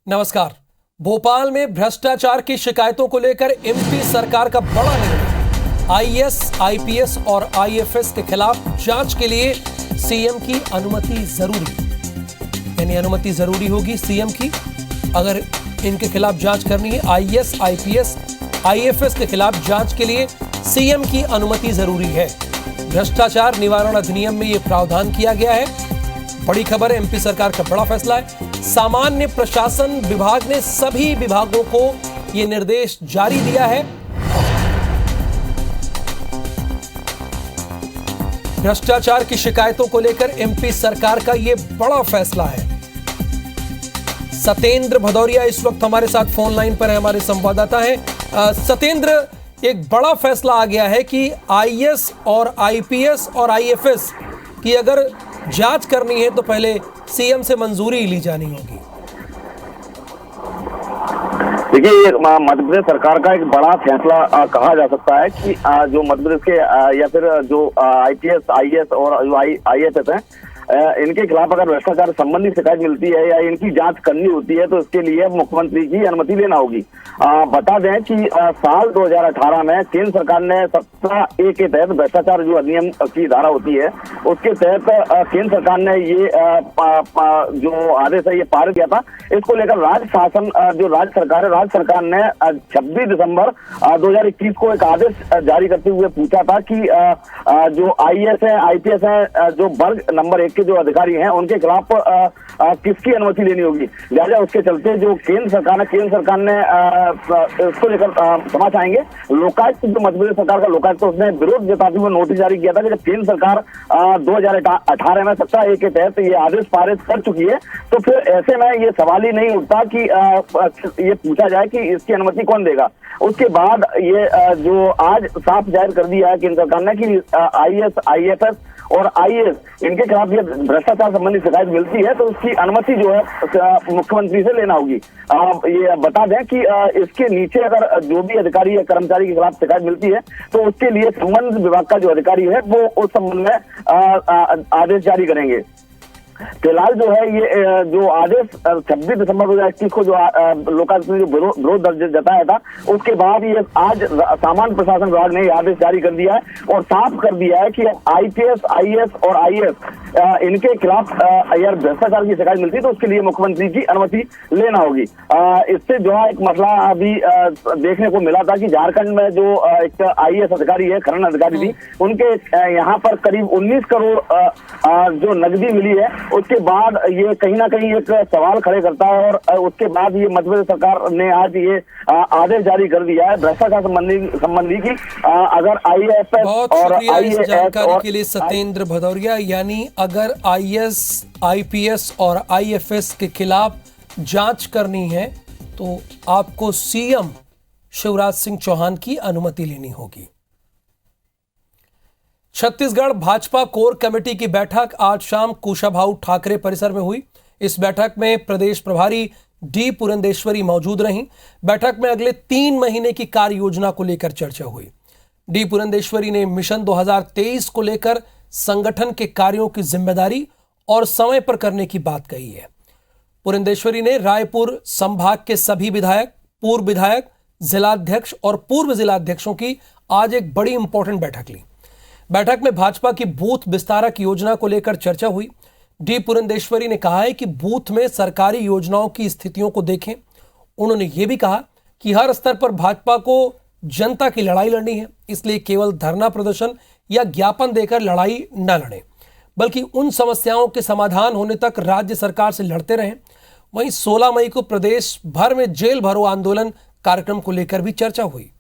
नमस्कार। भोपाल में भ्रष्टाचार की शिकायतों को लेकर एमपी सरकार का बड़ा निर्णय। आईएएस, आईपीएस और आईएफएस के खिलाफ जांच के लिए सीएम की अनुमति जरूरी, यानी अनुमति जरूरी होगी सीएम की। अगर इनके खिलाफ जांच करनी है, आईएएस, आईपीएस, आईएफएस के खिलाफ जांच के लिए सीएम की अनुमति जरूरी है। भ्रष्टाचार निवारण अधिनियम में यह प्रावधान किया गया है। बड़ी खबर है, एमपी सरकार का बड़ा फैसला है। सामान्य प्रशासन विभाग ने सभी विभागों को यह निर्देश जारी दिया है। भ्रष्टाचार की शिकायतों को लेकर एमपी सरकार का यह बड़ा फैसला है। सत्येंद्र भदौरिया इस वक्त हमारे साथ फोन लाइन पर है, हमारे संवाददाता हैं। सत्येंद्र, एक बड़ा फैसला आ गया है कि आईएएस और आईपीएस और आईएफएस की अगर जांच करनी है तो पहले सीएम से मंजूरी ली जानी होगी। देखिए, ये मध्य प्रदेश सरकार का एक बड़ा फैसला कहा जा सकता है कि जो मध्य प्रदेश के या फिर जो आईपीएस, आईएएस और जो आईएफएस हैं, इनके खिलाफ अगर भ्रष्टाचार संबंधी शिकायत मिलती है या इनकी जांच करनी होती है तो इसके लिए मुख्यमंत्री की अनुमति लेना होगी। बता दें कि साल 2018 में केंद्र सरकार ने 17A के तहत भ्रष्टाचार जो अधिनियम की धारा होती है उसके तहत केंद्र सरकार ने ये जो आदेश है ये पारित किया था। इसको लेकर राज्य शासन जो राज्य सरकार है, राज्य सरकार ने 26 दिसंबर 2021 को एक आदेश जारी करते हुए पूछा था कि जो आईएएस है, आईपीएस है, जो वर्ग नंबर 1 के जो अधिकारी हैं उनके खिलाफ किसकी अनुमति लेनी होगी। लिहाजा उसके चलते जो केंद्र सरकार ने इसको लेकर क्षमा चाहेंगे लोकायुक्त, जो मध्य प्रदेश सरकार का लोकायुक्त, तो उसने विरोध जताते हुए नोटिस जारी किया था कि जब केंद्र सरकार 2018 में 17A के तहत ये आदेश पारित कर चुकी है तो फिर ऐसे में ये सवाल ही नहीं उठता कि ये पूछा जाए कि इसकी अनुमति कौन देगा। उसके बाद ये जो आज साफ जाहिर कर दिया है केंद्र सरकार ने कि आईएएस, आईएफएस और आईएएस इनके खिलाफ ये भ्रष्टाचार संबंधी शिकायत मिलती है तो उसकी अनुमति जो है मुख्यमंत्री से लेना होगी। ये बता दें कि इसके नीचे अगर जो भी अधिकारी या कर्मचारी के खिलाफ शिकायत मिलती है तो उसके लिए संबंधित विभाग का जो अधिकारी है वो उस संबंध में आदेश जारी करेंगे। फिलहाल जो है ये जो आदेश 26 दिसंबर 2021 को जो लोकायुक्त ने जो विरोध दर्ज जताया था उसके बाद ये आज सामान्य प्रशासन विभाग ने आदेश जारी कर दिया है और साफ कर दिया है कि आईपीएस, आईएएस और आईएएस इनके खिलाफ अगर भ्रष्टाचार की शिकायत मिलती है तो उसके लिए मुख्यमंत्री की अनुमति लेना होगी। इससे जो है एक मसला अभी देखने को मिला था कि झारखंड में जो एक आईएएस अधिकारी है, खनन अधिकारी थी, उनके यहाँ पर करीब 19 करोड़ जो नकदी मिली है। उसके बाद ये कहीं ना कहीं एक सवाल खड़े करता है और उसके बाद ये मध्य प्रदेश सरकार ने आज ये आदेश जारी कर दिया है भ्रष्टाचार संबंधी की अगर आईएएस और आईएएस जानकारी के लिए सत्येंद्र भदौरिया, यानी अगर आईएएस, आईपीएस और आईएफएस के खिलाफ जांच करनी है तो आपको सीएम शिवराज सिंह चौहान की अनुमति लेनी होगी। छत्तीसगढ़ भाजपा कोर कमेटी की बैठक आज शाम कुशाभाऊ ठाकरे परिसर में हुई। इस बैठक में प्रदेश प्रभारी डी पुरंदेश्वरी मौजूद रहीं। बैठक में अगले 3 महीने की कार्य योजना को लेकर चर्चा हुई। डी पुरंदेश्वरी ने मिशन 2023 को लेकर संगठन के कार्यों की जिम्मेदारी और समय पर करने की बात कही है। पुरंदेश्वरी ने रायपुर संभाग के सभी विधायक, पूर्व विधायक, जिलाध्यक्ष और पूर्व जिलाध्यक्षों की आज एक बड़ी इंपॉर्टेंट बैठक ली। बैठक में भाजपा की बूथ विस्तारक योजना को लेकर चर्चा हुई। डी पुरंदेश्वरी ने कहा है कि बूथ में सरकारी योजनाओं की स्थितियों को देखें। उन्होंने यह भी कहा कि हर स्तर पर भाजपा को जनता की लड़ाई लड़नी है, इसलिए केवल धरना प्रदर्शन या ज्ञापन देकर लड़ाई न लड़ें, बल्कि उन समस्याओं के समाधान होने तक राज्य सरकार से लड़ते रहें। वहीं 16 मई को प्रदेश भर में जेल भरो आंदोलन कार्यक्रम को लेकर भी चर्चा हुई।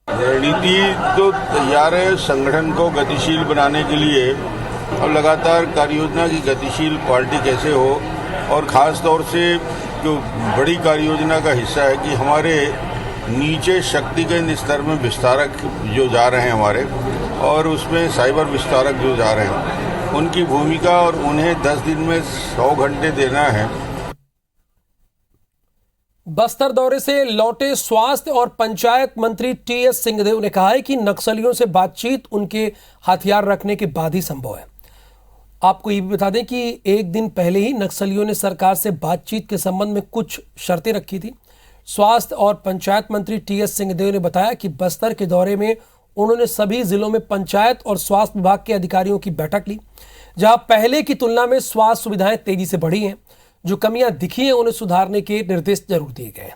रणनीति तो तैयार है संगठन को गतिशील बनाने के लिए और लगातार कार्ययोजना की गतिशील पार्टी कैसे हो, और खास तौर से जो बड़ी कार्ययोजना का हिस्सा है कि हमारे नीचे शक्ति के स्तर में विस्तारक जो जा रहे हैं हमारे, और उसमें साइबर विस्तारक जो जा रहे हैं उनकी भूमिका, और उन्हें 10 दिन में 100 घंटे देना है। बस्तर दौरे से लौटे स्वास्थ्य और पंचायत मंत्री टीएस सिंहदेव ने कहा है कि नक्सलियों से बातचीत उनके हथियार रखने के बाद ही संभव है। आपको ये भी बता दें कि एक दिन पहले ही नक्सलियों ने सरकार से बातचीत के संबंध में कुछ शर्तें रखी थी। स्वास्थ्य और पंचायत मंत्री टीएस सिंहदेव ने बताया कि बस्तर के दौरे में उन्होंने सभी जिलों में पंचायत और स्वास्थ्य विभाग के अधिकारियों की बैठक ली, जहां पहले की तुलना में स्वास्थ्य सुविधाएं तेजी से बढ़ी हैं। जो कमियां दिखी हैं उन्हें सुधारने के निर्देश जरूर दिए गए हैं।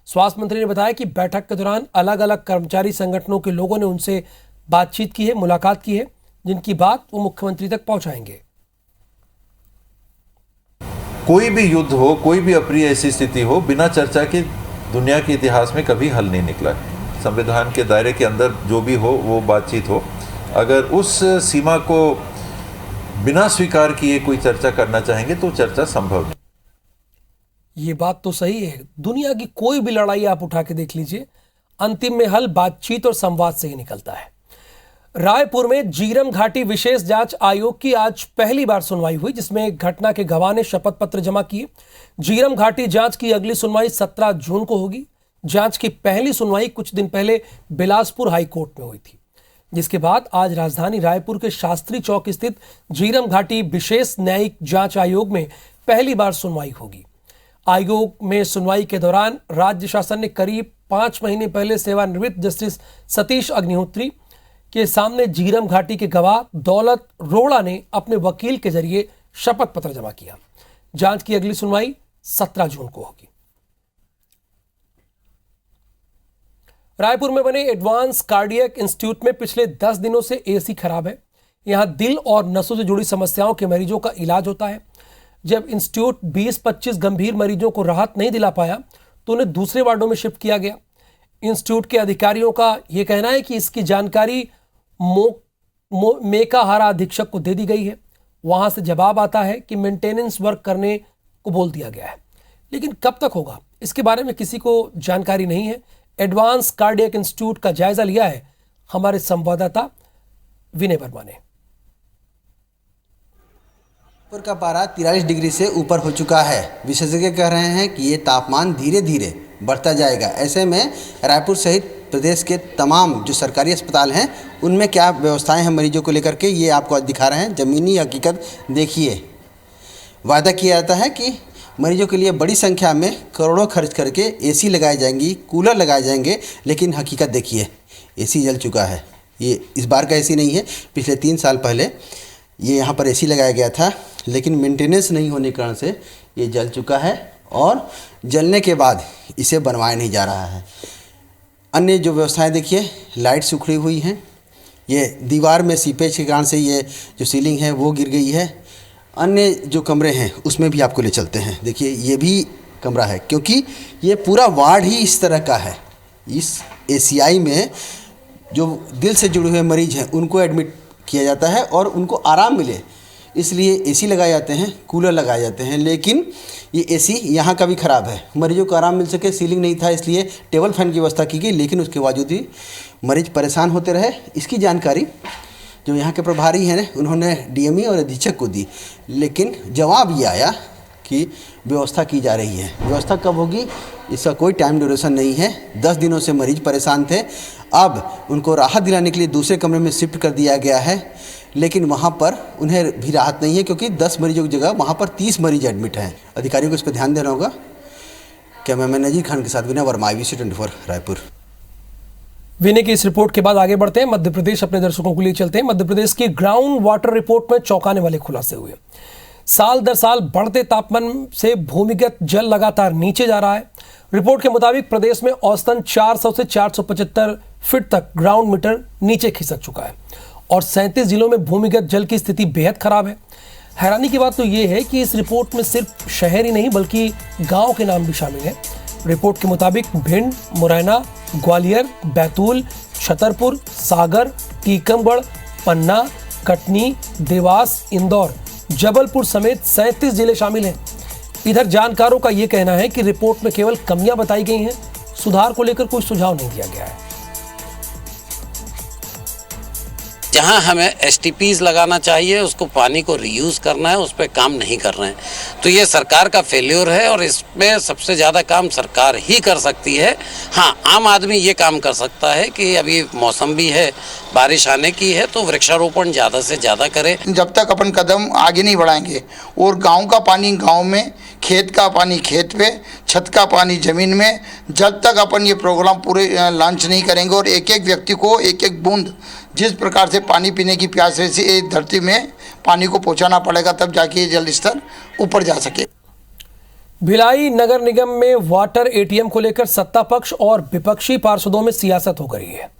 स्वास्थ्य मंत्री ने बताया कि बैठक के दौरान अलग अलग कर्मचारी संगठनों के लोगों ने उनसे बातचीत की है, मुलाकात की है, जिनकी बात वो मुख्यमंत्री तक पहुंचाएंगे। कोई भी युद्ध हो, कोई भी अप्रिय ऐसी स्थिति हो, बिना चर्चा के दुनिया के इतिहास में कभी हल नहीं निकला है। संविधान के दायरे के अंदर जो भी हो वो बातचीत हो, अगर उस सीमा को बिना स्वीकार किए कोई चर्चा करना चाहेंगे तो चर्चा संभव नहीं। ये बात तो सही है। दुनिया की कोई भी लड़ाई आप उठा के देख लीजिए, अंतिम में हल बातचीत और संवाद से ही निकलता है। रायपुर में जीरम घाटी विशेष जांच आयोग की आज पहली बार सुनवाई हुई, जिसमें घटना के गवाह ने शपथ पत्र जमा किए। जीरम घाटी जांच की अगली सुनवाई 17 जून को होगी। जांच की पहली सुनवाई कुछ दिन पहले बिलासपुर हाईकोर्ट में हुई थी, जिसके बाद आज राजधानी रायपुर के शास्त्री चौक स्थित जीरम घाटी विशेष न्यायिक जांच आयोग में पहली बार सुनवाई होगी। आयोग में सुनवाई के दौरान राज्य शासन ने करीब 5 महीने पहले सेवानिवृत्त जस्टिस सतीश अग्निहोत्री के सामने जीरम घाटी के गवाह दौलत रोड़ा ने अपने वकील के जरिए शपथ पत्र जमा किया। जांच की अगली सुनवाई 17 जून को होगी। रायपुर में बने एडवांस कार्डियक इंस्टीट्यूट में पिछले 10 दिनों से एसी खराब है। यहां दिल और नसों से जुड़ी समस्याओं के मरीजों का इलाज होता है। जब इंस्टीट्यूट 20-25 गंभीर मरीजों को राहत नहीं दिला पाया तो उन्हें दूसरे वार्डों में शिफ्ट किया गया। इंस्टीट्यूट के अधिकारियों का यह कहना है कि इसकी जानकारी मेकाहारा अधीक्षक को दे दी गई है। वहां से जवाब आता है कि मेंटेनेंस वर्क करने को बोल दिया गया है, लेकिन कब तक होगा इसके बारे में किसी को जानकारी नहीं है। एडवांस कार्डियक इंस्टीट्यूट का जायजा लिया है हमारे संवाददाता विनय वर्मा ने। ऊपर का पारा 43 डिग्री से ऊपर हो चुका है। विशेषज्ञ कह रहे हैं कि ये तापमान धीरे धीरे बढ़ता जाएगा। ऐसे में रायपुर सहित प्रदेश के तमाम जो सरकारी अस्पताल हैं उनमें क्या व्यवस्थाएं हैं मरीजों को लेकर के, ये आपको आज दिखा रहे हैं। ज़मीनी हकीकत देखिए। वादा किया जाता है कि मरीजों के लिए बड़ी संख्या में करोड़ों खर्च करके एसी लगाए जाएंगी, कूलर लगाए जाएंगे, लेकिन हकीकत देखिए, एसी जल चुका है। ये इस बार का एसी नहीं है, पिछले 3 साल पहले ये यहाँ पर एसी लगाया गया था, लेकिन मेंटेनेंस नहीं होने के कारण से ये जल चुका है और जलने के बाद इसे बनवाया नहीं जा रहा है। अन्य जो व्यवस्थाएं देखिए, लाइट्स उखड़ी हुई हैं, ये दीवार में सीपेज के कारण से ये जो सीलिंग है वो गिर गई है। अन्य जो कमरे हैं उसमें भी आपको ले चलते हैं। देखिए ये भी कमरा है, क्योंकि ये पूरा वार्ड ही इस तरह का है। इस एसीआई में जो दिल से जुड़े हुए मरीज हैं उनको एडमिट किया जाता है और उनको आराम मिले इसलिए एसी लगाए जाते हैं, कूलर लगाए जाते हैं। लेकिन ये एसी यहाँ का भी ख़राब है। मरीजों को आराम मिल सके, सीलिंग नहीं था इसलिए टेबल फैन की व्यवस्था की गई, लेकिन उसके बावजूद भी मरीज परेशान होते रहे। इसकी जानकारी जो यहाँ के प्रभारी हैं उन्होंने डीएमई और अधीक्षक को दी, लेकिन जवाब ये आया कि व्यवस्था की जा रही है। व्यवस्था कब होगी इसका कोई टाइम ड्यूरेशन नहीं है। 10 दिनों से मरीज परेशान थे, अब उनको राहत दिलाने के लिए दूसरे कमरे में शिफ्ट कर दिया गया है, लेकिन वहाँ पर उन्हें भी राहत नहीं है, क्योंकि 10 मरीजों की जगह वहाँ पर 30 मरीज एडमिट हैं। अधिकारियों को इस पर ध्यान देना होगा। कैमरामैन नजीर खान के साथ विनय वर्मा, IBC 24 रायपुर। विनय की इस रिपोर्ट के बाद आगे बढ़ते हैं। मध्य प्रदेश अपने दर्शकों के लिए चलते हैं। मध्य प्रदेश की ग्राउंड वाटर रिपोर्ट में चौंकाने वाले खुलासे हुए। साल दर साल बढ़ते तापमान से भूमिगत जल लगातार नीचे जा रहा है। रिपोर्ट के मुताबिक प्रदेश में औसतन 400 से 475 फीट तक ग्राउंड मीटर नीचे खिसक चुका है और 37 जिलों में भूमिगत जल की स्थिति बेहद खराब है। हैरानी की बात तो यह है कि इस रिपोर्ट में सिर्फ शहर ही नहीं बल्कि गांव के नाम भी शामिल हैं। रिपोर्ट के मुताबिक भिंड, मुरैना, ग्वालियर, बैतूल, छतरपुर, सागर, टीकमगढ़, पन्ना, कटनी, देवास, इंदौर, जबलपुर समेत 37 जिले शामिल हैं। इधर जानकारों का यह कहना है कि रिपोर्ट में केवल कमियां बताई गई हैं, सुधार को लेकर कोई सुझाव नहीं दिया गया है। जहां हमें एसटीपीज लगाना चाहिए, उसको पानी को रीयूज करना है, उस पर काम नहीं कर रहे हैं। तो ये सरकार का फेल्योर है और इसमें सबसे ज़्यादा काम सरकार ही कर सकती है। हाँ, आम आदमी ये काम कर सकता है कि अभी मौसम भी है, बारिश आने की है, तो वृक्षारोपण ज़्यादा से ज़्यादा करें। जब तक अपन कदम आगे नहीं बढ़ाएंगे और गांव का पानी गांव में, खेत का पानी खेत पे, छत का पानी ज़मीन में, जब तक अपन ये प्रोग्राम पूरे लॉन्च नहीं करेंगे और एक एक व्यक्ति को एक एक बूंद जिस प्रकार से पानी पीने की प्यास से धरती में पानी को पहुंचाना पड़ेगा, तब जाके ये जल स्तर ऊपर जा सके। भिलाई नगर निगम में वाटर एटीएम को लेकर सत्ता पक्ष और विपक्षी पार्षदों में सियासत हो गई है।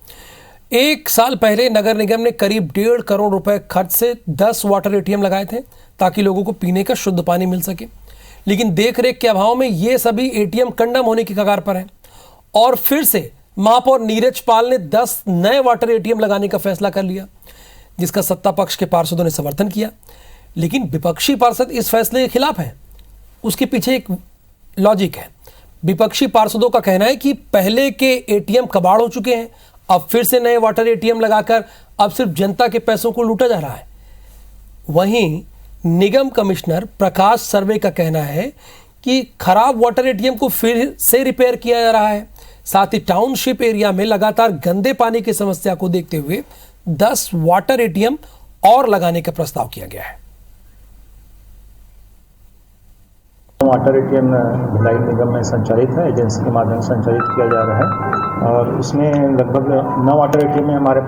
1 साल पहले नगर निगम ने करीब 1.5 करोड़ रुपए खर्च से 10 वाटर एटीएम लगाए थे ताकि लोगों को पीने का शुद्ध पानी मिल सके, लेकिन देखरेख के अभाव में ये सभी एटीएम कंडम होने की कगार पर हैं। और फिर से महापौर नीरज पाल ने 10 नए वाटर एटीएम लगाने का फैसला कर लिया, जिसका सत्ता पक्ष के पार्षदों ने समर्थन किया, लेकिन विपक्षी पार्षद इस फैसले के खिलाफ हैं। उसके पीछे एक लॉजिक है। विपक्षी पार्षदों का कहना है कि पहले के एटीएम कबाड़ हो चुके हैं, अब फिर से नए वाटर एटीएम लगाकर अब सिर्फ जनता के पैसों को लूटा जा रहा है। वहीं निगम कमिश्नर प्रकाश सर्वे का कहना है कि खराब वाटर एटीएम को फिर से रिपेयर किया जा रहा है। साथ ही टाउनशिप एरिया में लगातार गंदे पानी की समस्या को देखते हुए 10 वाटर एटीएम और लगाने का प्रस्ताव किया गया है। वाटर एटीएम भिलाई निगम में संचालित है, एजेंसी के माध्यम से संचालित किया जा रहा है और उसमें लगभग 9 वाटर एटीएम में हमारे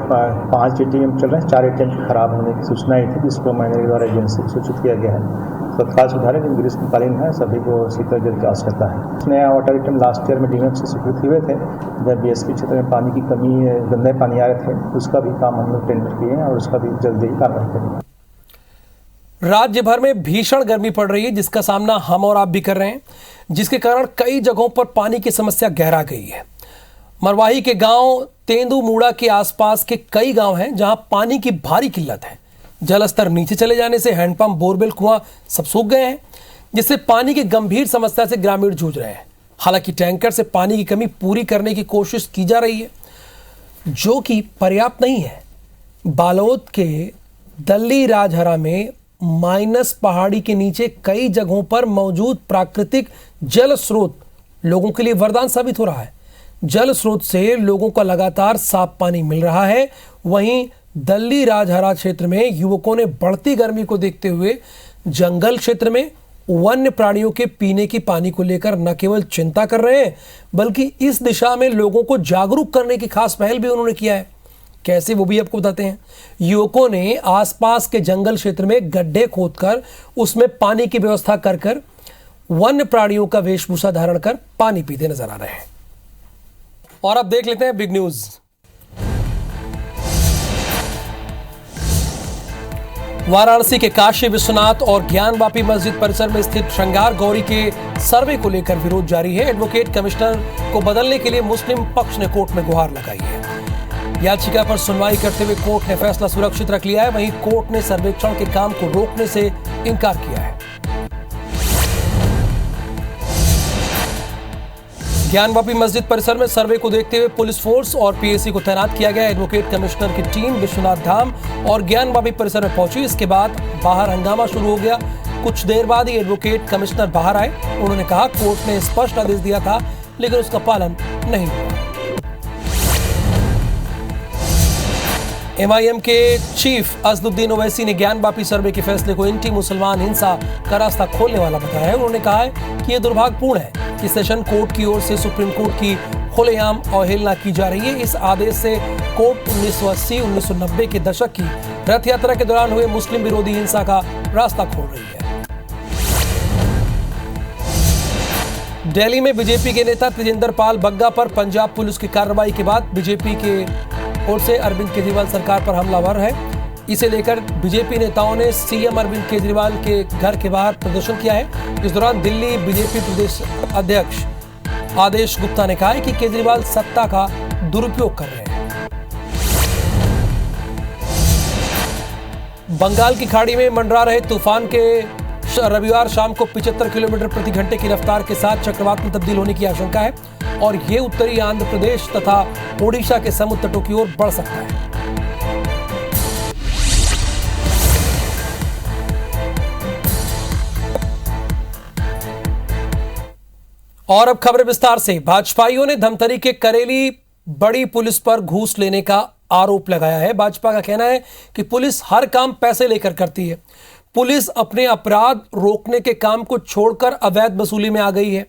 5 एटीएम चल रहे हैं। 4 एटीएम की खराब होने की सूचना आई थी, जिसको मैंने द्वारा एजेंसी को सूचित किया गया है। तत्काल सुधार है, जो ग्रीष्मकालीन है, सभी को शीतल जल की आवश्यकता है। नया वाटर एटीएम लास्ट ईयर में डीएम से स्वीकृत हुए थे। जब बीएसपी क्षेत्र में पानी की कमी, गंदे पानी आ रहे थे, उसका भी काम हम लोग टेंडर किए हैं और उसका भी जल्दी ही कार्रवाई करेंगे। राज्य भर में भीषण गर्मी पड़ रही है, जिसका सामना हम और आप भी कर रहे हैं, जिसके कारण कई जगहों पर पानी की समस्या गहरा गई है। मरवाही के गांव तेंदुमूड़ा के आसपास के कई गांव हैं जहां पानी की भारी किल्लत है। जलस्तर नीचे चले जाने से हैंडपंप, बोरवेल, कुआं सब सूख गए हैं, जिससे पानी की गंभीर समस्या से ग्रामीण जूझ रहे हैं। हालांकि टैंकर से पानी की कमी पूरी करने की कोशिश की जा रही है, जो कि पर्याप्त नहीं है। बालोद के दल्ली राजहरा में माइनस पहाड़ी के नीचे कई जगहों पर मौजूद प्राकृतिक जल स्रोत लोगों के लिए वरदान साबित हो रहा है। जल स्रोत से लोगों को लगातार साफ पानी मिल रहा है। वहीं दल्ली राजहरा क्षेत्र में युवकों ने बढ़ती गर्मी को देखते हुए जंगल क्षेत्र में वन्य प्राणियों के पीने की पानी को लेकर न केवल चिंता कर रहे हैं, बल्कि इस दिशा में लोगों को जागरूक करने की खास पहल भी उन्होंने किया है। कैसे, वो भी आपको बताते हैं। युवकों ने आसपास के जंगल क्षेत्र में गड्ढे खोदकर उसमें पानी की व्यवस्था कर वन्य प्राणियों का वेशभूषा धारण कर पानी पीते नजर आ रहे हैं। और अब देख लेते हैं बिग न्यूज। वाराणसी के काशी विश्वनाथ और ज्ञानवापी मस्जिद परिसर में स्थित श्रृंगार गौरी के सर्वे को लेकर विरोध जारी है। एडवोकेट कमिश्नर को बदलने के लिए मुस्लिम पक्ष ने कोर्ट में गुहार लगाई है। याचिका पर सुनवाई करते हुए कोर्ट ने फैसला सुरक्षित रख लिया है। वहीं कोर्ट ने सर्वेक्षण के काम को रोकने से इनकार किया है। ज्ञानवापी मस्जिद परिसर में सर्वे को देखते हुए पुलिस फोर्स और पीएसी को तैनात किया गया। एडवोकेट कमिश्नर की टीम विश्वनाथ धाम और ज्ञानवापी परिसर में पहुंची। इसके बाद बाहर हंगामा शुरू हो गया। कुछ देर बाद ही एडवोकेट कमिश्नर बाहर आए। उन्होंने कहा कोर्ट ने स्पष्ट आदेश दिया था, लेकिन उसका पालन नहीं हुआ। एमआईएम के चीफ असदुद्दीन ओवैसी ने ज्ञानवापी सर्वे के फैसले को एंटी मुसलमान हिंसा का रास्ता खोलने वाला बताया है। उन्होंने कहा है कि यह दुर्भाग्यपूर्ण है कि सेशन कोर्ट की ओर से सुप्रीम कोर्ट की खुलेआम अवहेलना की जा रही है। इस आदेश से कोर्ट 1980-1990 के दशक की रथ यात्रा के दौरान हुए मुस्लिम विरोधी हिंसा का रास्ता खोल रही है। दिल्ली में बीजेपी के नेता तेजिंदर पाल बग्गा पर पंजाब पुलिस की कार्रवाई के बाद बीजेपी के ओर से अरविंद केजरीवाल सरकार पर हमलावर है। इसे लेकर बीजेपी नेताओं ने सीएम अरविंद केजरीवाल के घर के बाहर प्रदर्शन किया है। इस दौरान दिल्ली बीजेपी प्रदेश अध्यक्ष आदेश गुप्ता ने कहा है कि केजरीवाल सत्ता का दुरुपयोग कर रहे हैं। बंगाल की खाड़ी में मंडरा रहे तूफान के रविवार शाम को 75 किलोमीटर प्रति घंटे की रफ्तार के साथ चक्रवात में तब्दील होने की आशंका है और ये उत्तरी आंध्र प्रदेश तथा ओडिशा के समुद्र तटों की ओर बढ़ सकता है। और अब खबर विस्तार से। भाजपाइयों ने धमतरी के करेली बड़ी पुलिस पर घूस लेने का आरोप लगाया है। भाजपा का कहना है कि पुलिस हर काम पैसे लेकर करती है। पुलिस अपने अपराध रोकने के काम को छोड़कर अवैध वसूली में आ गई है,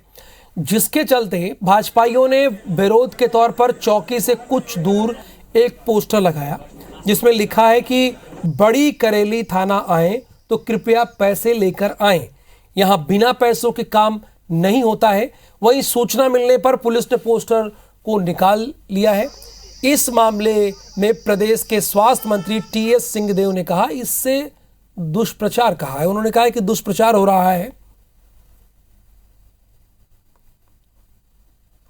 जिसके चलते भाजपाइयों ने विरोध के तौर पर चौकी से कुछ दूर एक पोस्टर लगाया जिसमें लिखा है कि बड़ी करेली थाना आए तो कृपया पैसे लेकर आएं, यहां बिना पैसों के काम नहीं होता है। वहीं सूचना मिलने पर पुलिस ने पोस्टर को निकाल लिया है। इस मामले में प्रदेश के स्वास्थ्य मंत्री टीएस सिंहदेव ने कहा इससे दुष्प्रचार कहा है। उन्होंने कहा है कि दुष्प्रचार हो रहा है।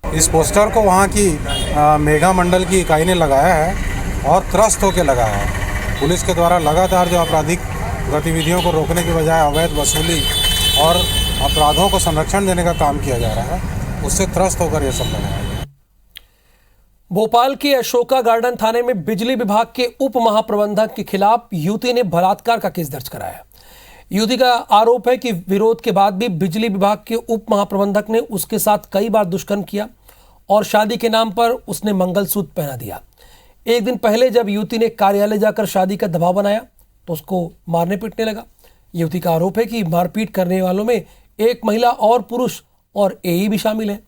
इस पोस्टर को वहाँ की मेगा मंडल की इकाई ने लगाया है और त्रस्त होकर लगाया है। पुलिस के द्वारा लगातार जो आपराधिक गतिविधियों को रोकने के बजाय अवैध वसूली और अपराधों को संरक्षण देने का काम किया जा रहा है, उससे त्रस्त होकर यह सब लगाया है। भोपाल के अशोका गार्डन थाने में बिजली विभाग के उप महाप्रबंधक के खिलाफ युवती ने बलात्कार का केस दर्ज कराया। युवती का आरोप है कि विरोध के बाद भी बिजली विभाग के उप महाप्रबंधक ने उसके साथ कई बार दुष्कर्म किया और शादी के नाम पर उसने मंगलसूत्र पहना दिया। एक दिन पहले जब युवती ने कार्यालय जाकर शादी का दबाव बनाया तो उसको मारने पीटने लगा। युवती का आरोप है कि मारपीट करने वालों में एक महिला और पुरुष और एई भी शामिल है।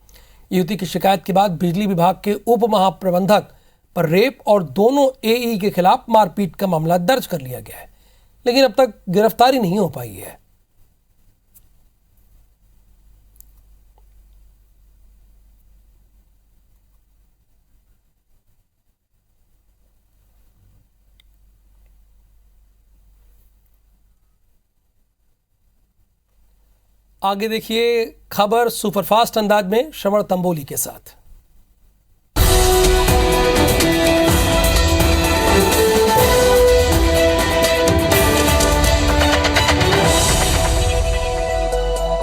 युवती की शिकायत के बाद बिजली विभाग के उप महाप्रबंधक पर रेप और दोनों एई के खिलाफ मारपीट का मामला दर्ज कर लिया गया है, लेकिन अब तक गिरफ्तारी नहीं हो पाई है। आगे देखिए खबर सुपरफास्ट अंदाज में श्रवण तंबोली के साथ।